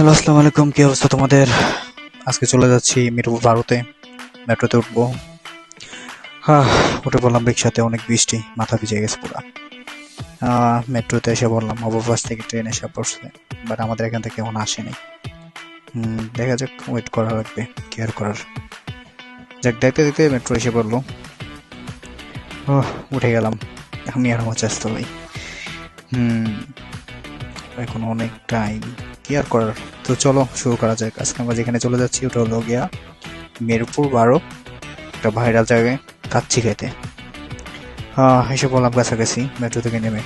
Hello, আসসালামু আলাইকুম। কি অবস্থা তোমাদের? আজকে চলে যাচ্ছি মিরপুর 12-তে। মেট্রোতে উঠবো। হ্যাঁ, উঠে বললাম রিক্সাতে, অনেক বৃষ্টি, মাথা ভিজে গেছে পুরা। মেট্রোতে এসে বললাম ওভারপাস থেকে ট্রেন এসে পড়ছে, বাট আমাদের এখান থেকে এখন আসেনি। দেখা যাক, ওয়েট করা লাগবে, কেয়ার করার। যাক, দেখতে দেখতে মেট্রো এসে পড়লো। উঠে গেলাম আমি আর আমার চাস্তো ভাই। হুম এখন অনেক টাইম, কেয়ার করার। তো চলো শুরু করা যাক। আজকে আমরা যেখানে চলে যাচ্ছি ওটা হলো গিয়া মিরপুর 12, একটা ভাইরাল জায়গায় কাচ্চি খেতে। এসে বললাম কাছাকাছি মেট্রো থেকে নেমে।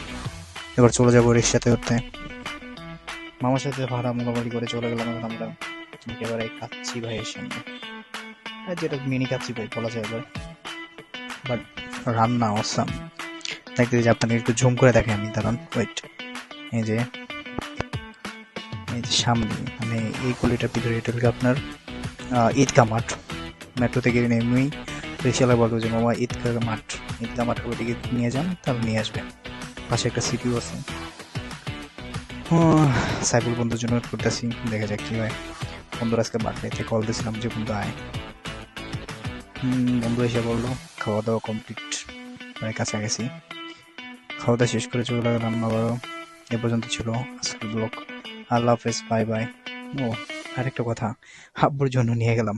এবার চলে যাবো রিক্সাতে উঠতে। মামার সাথে ভাড়া মোকামুলি করে চলে গেলাম এখন আমরা একেবারে কাচ্চি ভাইয়ের সামনে। যেটা মিনি কাচ্চি ভাই বলা যায় এবার, বাট রান্না অসাম। দেখতে যে আপনাকে একটু ঝুম করে দেখে আমি, দাঁড়ান ওয়েট। এই যে এই যে সামনে, মানে এই গলিটার ভিতরে, এটা হলো আপনার ঈদগাহ মাঠ। মেট্রো থেকে নেমেই রিক্সাওয়ালা বলবো যে মামা ঈদগাহ মাঠের ওইদিকে নিয়ে যান, তাহলে নিয়ে আসবেন। পাশে একটা সিটিও আছে। সাইবুল বন্ধুর জন্য ওয়েট করতেছি, দেখা যাক কি হয়। বন্ধুর আজকে বার্থডেতে কল দিয়েছিলাম যে বন্ধু আয়। বন্ধু এসে বললো খাওয়া দাওয়া কমপ্লিট, মানে কাছাকাছি। খাওয়া দাওয়া শেষ করে চলে গেলাম আবারও। এ পর্যন্ত ছিল আজকের ব্লগ। আল্লাহ হাফেজ, বাই বাই। ও, আরেকটা কথা, আব্বুর জন্য নিয়ে গেলাম